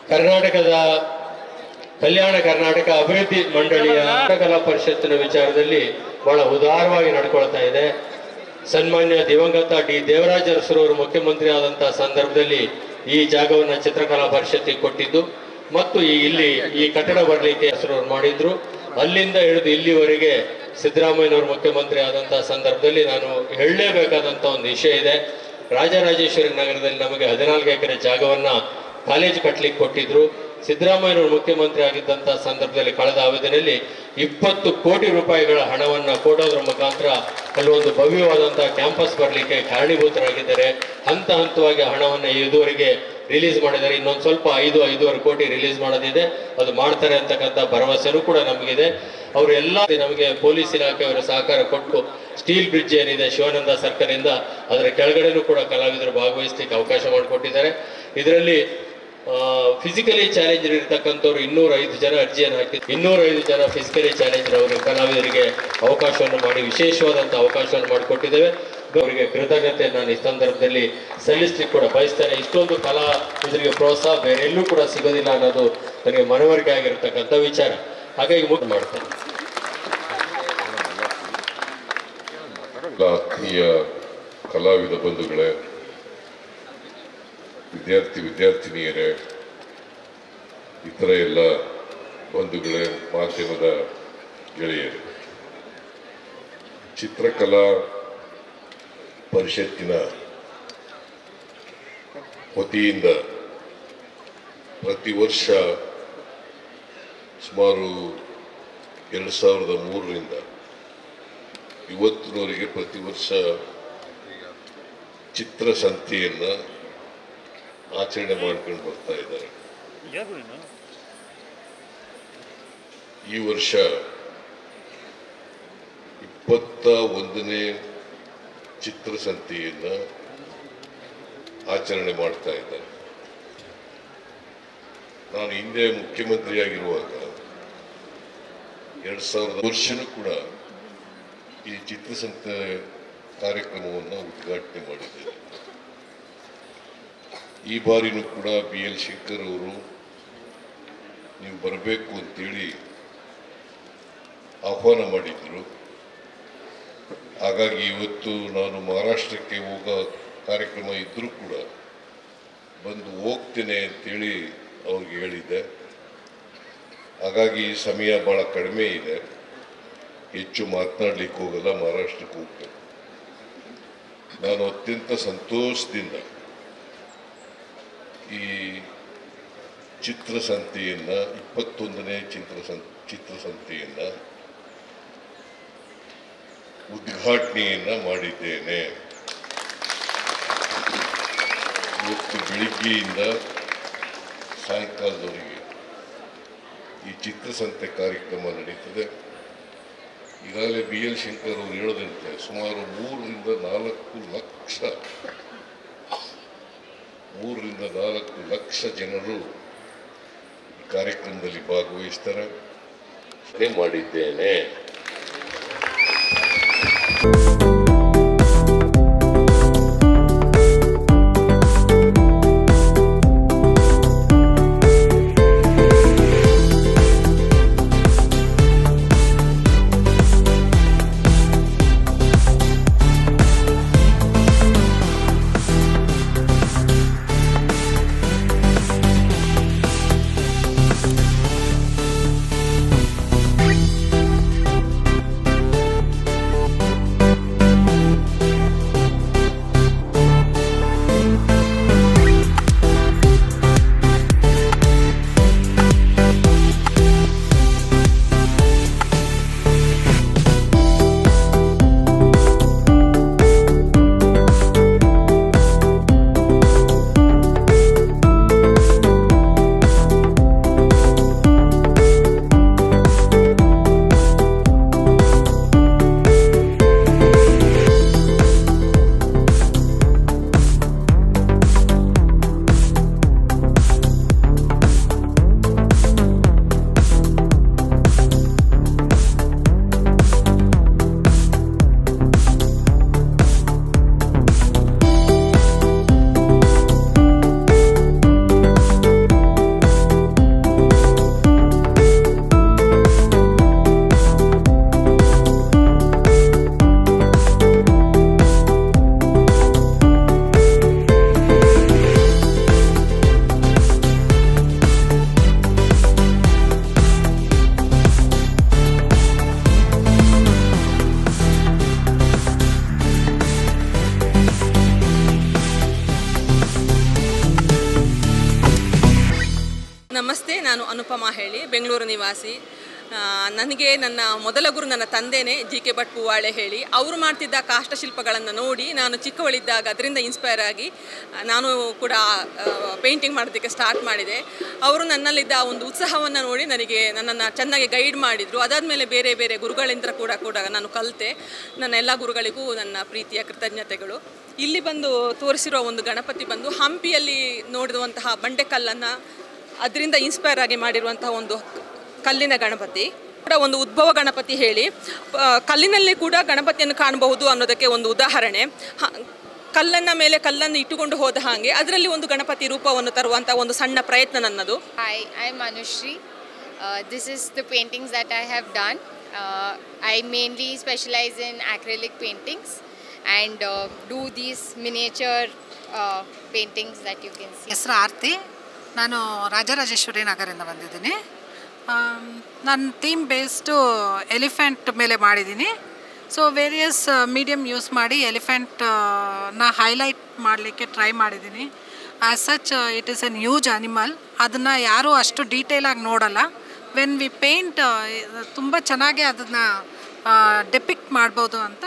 ಕರ್ನಾಟಕದ ಕಲ್ಯಾಣ ಕರ್ನಾಟಕ ಅಭಿವೃದ್ಧಿ ಮಂಡಳಿಯ ಕಲಾ ಪರಿಷತ್ತಿನ ವಿಚಾರದಲ್ಲಿ ಬಹಳ ಉದಾರವಾಗಿ ನಡ್ಕೊಳ್ತಾ ಇದೆ. ಸನ್ಮಾನ್ಯ ದಿವಂಗತ ಡಿ ದೇವರಾಜ ಅರಸರವರು ಮುಖ್ಯಮಂತ್ರಿ ಆದಂತಹ ಸಂದರ್ಭದಲ್ಲಿ ಈ ಜಾಗವನ್ನು ಚಿತ್ರಕಲಾ ಪರಿಷತ್ತಿಗೆ ಕೊಟ್ಟಿದ್ದು ಮತ್ತು ಇಲ್ಲಿ ಈ ಕಟ್ಟಡ ಬರಲಿಕ್ಕೆ ಅರಸರವರು ಮಾಡಿದ್ರು. ಅಲ್ಲಿಂದ ಹಿಡಿದು ಇಲ್ಲಿವರೆಗೆ ಸಿದ್ದರಾಮಯ್ಯನವರು ಮುಖ್ಯಮಂತ್ರಿ ಆದಂತಹ ಸಂದರ್ಭದಲ್ಲಿ ನಾನು ಹೇಳಲೇಬೇಕಾದಂತ ಒಂದು ವಿಷಯ ಇದೆ. ರಾಜರಾಜೇಶ್ವರಿ ನಗರದಲ್ಲಿ ನಮಗೆ 14 ಎಕರೆ ಜಾಗವನ್ನ ಕಾಲೇಜ್ ಕಟ್ಟಲಿಕ್ಕೆ ಕೊಟ್ಟಿದ್ರು. ಸಿದ್ದರಾಮಯ್ಯನವರು ಮುಖ್ಯಮಂತ್ರಿ ಆಗಿದ್ದಂತಹ ಸಂದರ್ಭದಲ್ಲಿ ಕಳೆದ ಅವಧಿಯಲ್ಲಿ 20 ಕೋಟಿ ರೂಪಾಯಿಗಳ ಹಣವನ್ನು ಕೊಡೋದ್ರ ಮುಖಾಂತರ ಅಲ್ಲೊಂದು ಭವ್ಯವಾದಂತಹ ಕ್ಯಾಂಪಸ್ ಬರಲಿಕ್ಕೆ ಕಾರಣೀಭೂತರಾಗಿದ್ದಾರೆ. ಹಂತ ಹಂತವಾಗಿ ಹಣವನ್ನು ಇದುವರೆಗೆ ರಿಲೀಸ್ ಮಾಡಿದ್ದಾರೆ. ಇನ್ನೊಂದು ಸ್ವಲ್ಪ 5-5.5 ಕೋಟಿ ರಿಲೀಸ್ ಮಾಡೋದಿದೆ, ಅದು ಮಾಡ್ತಾರೆ ಅಂತಕ್ಕಂಥ ಭರವಸೆನೂ ಕೂಡ ನಮಗಿದೆ. ಅವರೆಲ್ಲ ನಮಗೆ ಪೊಲೀಸ್ ಇಲಾಖೆಯವರ ಸಹಕಾರ ಕೊಟ್ಟು ಸ್ಟೀಲ್ ಬ್ರಿಡ್ಜ್ ಏನಿದೆ ಶಿವಾನಂದ ಸರ್ಕಲ್ ಇಂದ ಅದರ ಕೆಳಗಡೆನೂ ಕೂಡ ಕಲಾವಿದರು ಭಾಗವಹಿಸಲಿಕ್ಕೆ ಅವಕಾಶ ಮಾಡಿಕೊಟ್ಟಿದ್ದಾರೆ. ಇದರಲ್ಲಿ ಫಿಸಿಕಲಿ ಚಾಲೆಂಜ್ ಇರತಕ್ಕಂಥವ್ರು 205 ಜನ ಅರ್ಜಿಯನ್ನು ಹಾಕಿ 205 ಜನ ಫಿಸಿಕಲಿ ಚಾಲೆಂಜ್ ಅವರು ಕಲಾವಿದರಿಗೆ ಅವಕಾಶವನ್ನು ಮಾಡಿ ವಿಶೇಷವಾದಂಥ ಅವಕಾಶವನ್ನು ಮಾಡಿಕೊಟ್ಟಿದ್ದೇವೆ. ಅವರಿಗೆ ಕೃತಜ್ಞತೆ ನಾನು ಈ ಸಂದರ್ಭದಲ್ಲಿ ಸಲ್ಲಿಸಲಿಕ್ಕೆ ಕೂಡ ಬಯಸ್ತೇನೆ. ಇಷ್ಟೊಂದು ಕಲಾ ಇದರಿಗೆ ಪ್ರೋತ್ಸಾಹ ಬೇರೆ ಎಲ್ಲೂ ಕೂಡ ಸಿಗೋದಿಲ್ಲ ಅನ್ನೋದು ನನಗೆ ಮನವರಿಕೆ ಆಗಿರತಕ್ಕಂಥ ವಿಚಾರ. ಹಾಗಾಗಿ ಮುಖ್ಯ ಮಾಡ್ತೇನೆ. ಆತ್ಮೀಯ ಕಲಾವಿದ ಬಂಧುಗಳೇ, ವಿದ್ಯಾರ್ಥಿನಿಯರೇ, ಇತರ ಎಲ್ಲ ಬಂಧುಗಳೇ, ಮಾಧ್ಯಮದ ಗೆಳೆಯರು, ಚಿತ್ರಕಲಾ ಪರಿಷತ್ತಿನ ವತಿಯಿಂದ ಪ್ರತಿ ವರ್ಷ ಸುಮಾರು 2003ರಿಂದ ಇವತ್ತಿನವರೆಗೆ ಪ್ರತಿ ವರ್ಷ ಚಿತ್ರಸಂತೆಯನ್ನು ಆಚರಣೆ ಮಾಡ್ಕೊಂಡು ಬರ್ತಾ ಇದ್ದಾರೆ. ಈ ವರ್ಷ 21ನೇ ಚಿತ್ರಸಂತೆಯನ್ನು ಆಚರಣೆ ಮಾಡ್ತಾ ಇದ್ದಾರೆ. ನಾನು ಹಿಂದೆ ಮುಖ್ಯಮಂತ್ರಿಯಾಗಿರುವಾಗ 2000 ವರ್ಷನೂ ಕೂಡ ಈ ಚಿತ್ರಸಂತೆ ಕಾರ್ಯಕ್ರಮವನ್ನು ಉದ್ಘಾಟನೆ ಮಾಡಿದ್ದೇನೆ. ಈ ಬಾರಿನೂ ಕೂಡ BL ಶಂಕರ್ ಅವರು ನೀವು ಬರಬೇಕು ಅಂತೇಳಿ ಆಹ್ವಾನ ಮಾಡಿದ್ರು. ಹಾಗಾಗಿ ಇವತ್ತು ನಾನು ಮಹಾರಾಷ್ಟ್ರಕ್ಕೆ ಹೋಗೋ ಕಾರ್ಯಕ್ರಮ ಇದ್ದರೂ ಕೂಡ ಬಂದು ಹೋಗ್ತೇನೆ ಅಂತೇಳಿ ಅವ್ರಿಗೆ ಹೇಳಿದ್ದೆ. ಹಾಗಾಗಿ ಸಮಯ ಭಾಳ ಕಡಿಮೆ ಇದೆ, ಹೆಚ್ಚು ಮಾತನಾಡಲಿಕ್ಕೆ ಹೋಗಲ್ಲ, ಮಹಾರಾಷ್ಟ್ರಕ್ಕೆ ಹೋಗ್ತೇನೆ. ನಾನು ಅತ್ಯಂತ ಸಂತೋಷದಿಂದ ಈ ಚಿತ್ರಸಂತೆಯನ್ನು 21ನೇ ಚಿತ್ರಸಂತೆಯನ್ನು ಉದ್ಘಾಟನೆಯನ್ನು ಮಾಡಿದ್ದೇನೆ. ಇವತ್ತು ಬೆಳಿಗ್ಗೆಯಿಂದ ಸಾಯಂಕಾಲದವರೆಗೆ ಈ ಚಿತ್ರಸಂತೆ ಕಾರ್ಯಕ್ರಮ ನಡೀತದೆ. ಈಗಾಗಲೇ BL ಶಂಕರ್ ಅವರು ಹೇಳದಂತೆ ಸುಮಾರು 3ರಿಂದ 4 ಲಕ್ಷ ಜನರು ಕಾರ್ಯಕ್ರಮದಲ್ಲಿ ಭಾಗವಹಿಸ್ತಾರೆ. ಮಾಡಿದ್ದೇನೆ. ನಮಸ್ತೆ, ನಾನು ಅನುಪಮಾ ಹೇಳಿ, ಬೆಂಗಳೂರು ನಿವಾಸಿ. ನನಗೆ ನನ್ನ ಮೊದಲ ಗುರು ನನ್ನ ತಂದೆನೇ ಜಿ.ಕೆ. ಭಟ್ ಪೂವಾಳೆ ಹೇಳಿ. ಅವರು ಮಾಡ್ತಿದ್ದ ಕಾಷ್ಟಶಿಲ್ಪಗಳನ್ನು ನೋಡಿ ನಾನು ಚಿಕ್ಕವಳಿದ್ದಾಗ ಅದರಿಂದ ಇನ್ಸ್ಪೈರ್ ಆಗಿ ನಾನು ಕೂಡ ಪೇಂಟಿಂಗ್ ಮಾಡೋದಕ್ಕೆ ಸ್ಟಾರ್ಟ್ ಮಾಡಿದೆ. ಅವರು ನನ್ನಲ್ಲಿದ್ದ ಒಂದು ಉತ್ಸಾಹವನ್ನು ನೋಡಿ ನನ್ನನ್ನು ಚೆನ್ನಾಗಿ ಗೈಡ್ ಮಾಡಿದರು. ಅದಾದಮೇಲೆ ಬೇರೆ ಬೇರೆ ಗುರುಗಳಿಂದ ಕೂಡ ನಾನು ಕಲಿತೆ. ನನ್ನ ಎಲ್ಲ ಗುರುಗಳಿಗೂ ನನ್ನ ಪ್ರೀತಿಯ ಕೃತಜ್ಞತೆಗಳು. ಇಲ್ಲಿ ಬಂದು ತೋರಿಸಿರೋ ಒಂದು ಗಣಪತಿ ಬಂದು ಹಂಪಿಯಲ್ಲಿ ನೋಡಿರುವಂತಹ ಬಂಡೆಕಲ್ಲನ್ನು ಅದರಿಂದ ಇನ್ಸ್ಪೈರ್ ಆಗಿ ಮಾಡಿರುವಂತಹ ಒಂದು ಕಲ್ಲಿನ ಗಣಪತಿ ಕೂಡ ಒಂದು ಉದ್ಭವ ಗಣಪತಿ ಹೇಳಿ. ಕಲ್ಲಿನಲ್ಲಿ ಕೂಡ ಗಣಪತಿಯನ್ನು ಕಾಣಬಹುದು ಅನ್ನೋದಕ್ಕೆ ಒಂದು ಉದಾಹರಣೆ. ಕಲ್ಲನ್ನ ಮೇಲೆ ಕಲ್ಲನ್ನು ಇಟ್ಟುಕೊಂಡು ಹೋದ ಹಾಗೆ ಅದರಲ್ಲಿ ಒಂದು ಗಣಪತಿ ರೂಪವನ್ನು ತರುವಂಥ ಒಂದು ಸಣ್ಣ ಪ್ರಯತ್ನ ನನ್ನದು. Hi, I'm Anushri. This is the paintings that I have done. I mainly specialize in acrylic paintings and do these miniature paintings that you can see. ಹೆಸರು ಆರ್ತಿ. ನಾನು ರಾಜರಾಜೇಶ್ವರಿ ನಗರದಿಂದ ಬಂದಿದ್ದೀನಿ. ನನ್ನ ಥೀಮ್ ಬೇಸ್ಡು ಎಲಿಫೆಂಟ್ ಮೇಲೆ ಮಾಡಿದ್ದೀನಿ. ಸೊ ವೇರಿಯಸ್ ಮೀಡಿಯಮ್ ಯೂಸ್ ಮಾಡಿ ಎಲಿಫೆಂಟ್ನ highlight ಮಾಡಲಿಕ್ಕೆ try ಮಾಡಿದ್ದೀನಿ. As such it is N huge animal. ಅದನ್ನು ಯಾರೂ ಅಷ್ಟು ಡೀಟೇಲಾಗಿ ನೋಡಲ್ಲ. ವೆನ್ ವಿ ಪೇಂಟ್ ತುಂಬ ಚೆನ್ನಾಗಿ ಅದನ್ನು ಡೆಪಿಕ್ಟ್ ಮಾಡ್ಬೋದು ಅಂತ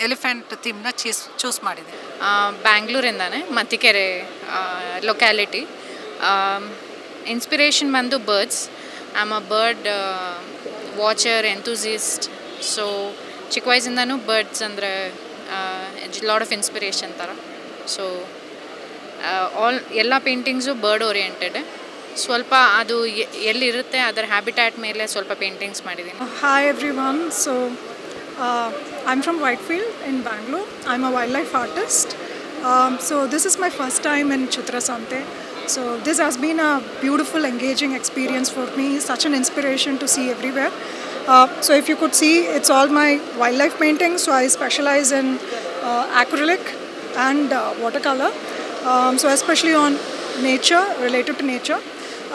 ಎಲಿಫೆಂಟ್ ಥೀಮ್ನ ಚೂಸ್ ಮಾಡಿದೆ. ಬ್ಯಾಂಗ್ಳೂರಿಂದಾನೆ, ಮತ್ತಿಕೆರೆ ಲೊಕ್ಯಾಲಿಟಿ. ಇನ್ಸ್ಪಿರೇಷನ್ ಬಂದು birds. I am a bird watcher enthusiast. So ಚಿಕ್ಕ ವಯಸ್ಸಿಂದನೂ ಬರ್ಡ್ಸ್ ಅಂದರೆ ಲಾಟ್ ಆಫ್ ಇನ್ಸ್ಪಿರೇಷನ್ ಥರ. ಸೊ ಎಲ್ಲ ಪೇಂಟಿಂಗ್ಸು ಬರ್ಡ್ ಓರಿಯೆಂಟೆಡ್. ಸ್ವಲ್ಪ ಅದು ಎಲ್ಲಿರುತ್ತೆ ಅದರ ಹ್ಯಾಬಿಟ್ಯಾಟ್ ಮೇಲೆ ಸ್ವಲ್ಪ ಪೇಂಟಿಂಗ್ಸ್ ಮಾಡಿದ್ದೀನಿ. Hi everyone. So I'm from Whitefield in Bangalore. I'm a wildlife artist. So this is my first time in Chitrasante. So this has been a beautiful, engaging experience for me. Such an inspiration to see everywhere. So if you could see, it's all my wildlife paintings. So I specialize in acrylic and watercolor. So especially on nature, related to nature.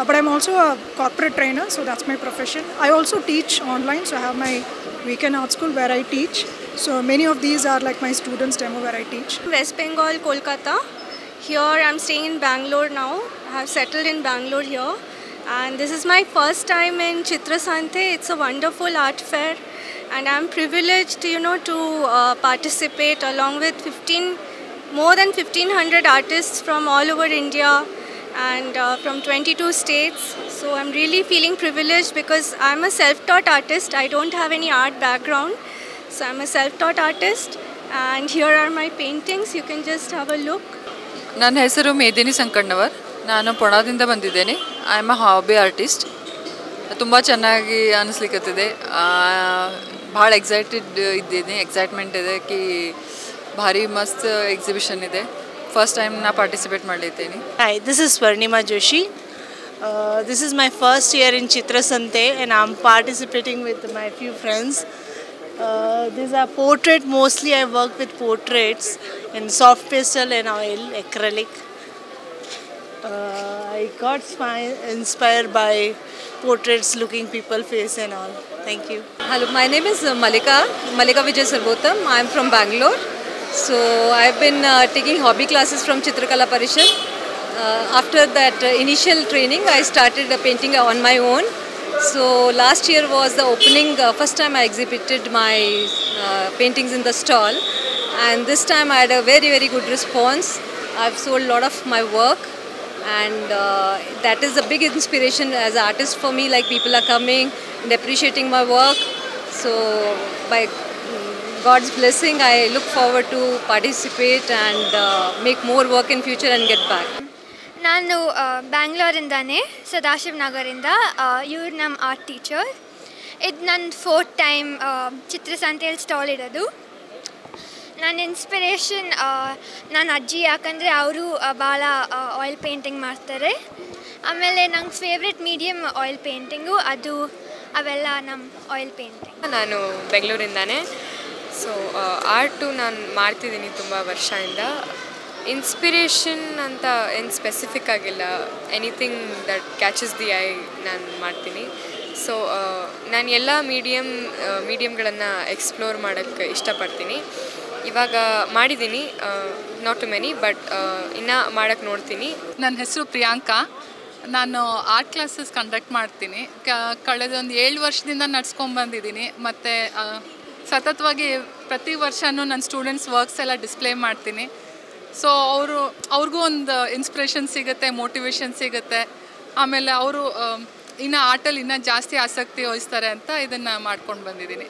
But I'm also a corporate trainer, so that's my profession. I also teach online, so I have my weekend art school where I teach. So many of these are like my students' demo where I teach. West Bengal, Kolkata. Here I'm staying in Bangalore now. I have settled in Bangalore here. And this is my first time in Chitrasante. It's a wonderful art fair. And I'm privileged, to participate along with more than 1,500 artists from all over India and from 22 states. So I'm really feeling privileged because I'm a self-taught artist. I don't have any art background. So I'm a self-taught artist. And here are my paintings. You can just have a look. ನನ್ನ ಹೆಸರು ಮೇದಿನಿ ಸಂಕಣ್ಣವರ್. ನಾನು ಪುಣಾದಿಂದ ಬಂದಿದ್ದೇನೆ. I am a hobby artist. ತುಂಬ ಚೆನ್ನಾಗಿ ಅನಿಸ್ಲಿಕ್ಕತ್ತಿದೆ. ಭಾಳ excitement ಇದೆ ಕಿ ಭಾರಿ ಮಸ್ತ್ ಎಕ್ಸಿಬಿಷನ್ ಇದೆ. ಫಸ್ಟ್ ಟೈಮ್ ನಾ ಪಾರ್ಟಿಸಿಪೇಟ್ ಮಾಡಿದ್ದೀನಿ. Hi, this is Swarnima Joshi. This is my first year in Chitra Sante and I'm participating with my few friends. These are portrait, mostly I work with portraits in soft pastel and oil, acrylic. I got inspired by portraits looking people face and all. Thank you. Hello, my name is Malika Vijay Sarvotam. I am from Bangalore. So I have been taking hobby classes from Chitrakala Parishad. After that initial training, I started painting on my own. So last year was the opening, first time I exhibited my paintings in the stall, and this time I had a very, very good response. I've sold a lot of my work, and that is a big inspiration as an artist for me. Like, people are coming and appreciating my work. So by God's blessing, I look forward to participate and make more work in future and get back. ನಾನು ಬ್ಯಾಂಗ್ಳೂರಿಂದಾನೆ, ಸದಾಶಿವ್ ನಗರಿಂದ. ಇವ್ರು ನಮ್ಮ art teacher. ಇದು ನನ್ನ 4th time ಚಿತ್ರಸಂತೆಯಲ್ಲಿ stall ಇಡೋದು. ನನ್ನ inspiration ನನ್ನ ಅಜ್ಜಿ, ಯಾಕಂದರೆ ಅವರು ಭಾಳ ಆಯಿಲ್ ಪೇಂಟಿಂಗ್ ಮಾಡ್ತಾರೆ. ಆಮೇಲೆ ನಂಗೆ ಫೇವ್ರೆಟ್ ಮೀಡಿಯಮ್ ಆಯಿಲ್ ಪೇಂಟಿಂಗು, ಅವೆಲ್ಲ ನಮ್ಮ ಆಯಿಲ್ ಪೇಂಟಿಂಗ್. ನಾನು ಬೆಂಗಳೂರಿಂದಾನೆ. ಸೊ ಆರ್ಟು ನಾನು ಮಾಡ್ತಿದ್ದೀನಿ ತುಂಬ ವರ್ಷದಿಂದ. ಇನ್ಸ್ಪಿರೇಷನ್ ಅಂತ ಏನು ಸ್ಪೆಸಿಫಿಕ್ ಆಗಿಲ್ಲ, anything that catches the I ನಾನು ಮಾಡ್ತೀನಿ. ಸೊ ನಾನು ಎಲ್ಲ ಮೀಡಿಯಮ್ಗಳನ್ನು ಎಕ್ಸ್ಪ್ಲೋರ್ ಮಾಡೋಕ್ಕೆ ಇಷ್ಟಪಡ್ತೀನಿ. ಇವಾಗ ಮಾಡಿದ್ದೀನಿ, ನಾಟ್ ಟು ಮೆನಿ, ಬಟ್ ಇನ್ನೂ ಮಾಡೋಕ್ಕೆ ನೋಡ್ತೀನಿ. ನನ್ನ ಹೆಸರು ಪ್ರಿಯಾಂಕಾ. ನಾನು ಆರ್ಟ್ ಕ್ಲಾಸಸ್ ಕಂಡಕ್ಟ್ ಮಾಡ್ತೀನಿ. ಕಳೆದ ಒಂದು 7 ವರ್ಷದಿಂದ ನಡ್ಸ್ಕೊಂಡ್ಬಂದಿದ್ದೀನಿ. ಮತ್ತು ಸತತವಾಗಿ ಪ್ರತಿ ವರ್ಷವೂ ನನ್ನ ಸ್ಟೂಡೆಂಟ್ಸ್ ವರ್ಕ್ಸ್ ಎಲ್ಲ ಡಿಸ್ಪ್ಲೇ ಮಾಡ್ತೀನಿ. ಸೊ ಅವ್ರಿಗೂ ಒಂದು ಇನ್ಸ್ಪಿರೇಷನ್ ಸಿಗುತ್ತೆ, ಮೋಟಿವೇಶನ್ ಸಿಗುತ್ತೆ. ಆಮೇಲೆ ಅವರು ಇನ್ನೂ ಆರ್ಟಲ್ಲಿ ಇನ್ನೂ ಜಾಸ್ತಿ ಆಸಕ್ತಿ ವಹಿಸ್ತಾರೆ ಅಂತ ಇದನ್ನು ಮಾಡ್ಕೊಂಡು ಬಂದಿದ್ದೀನಿ.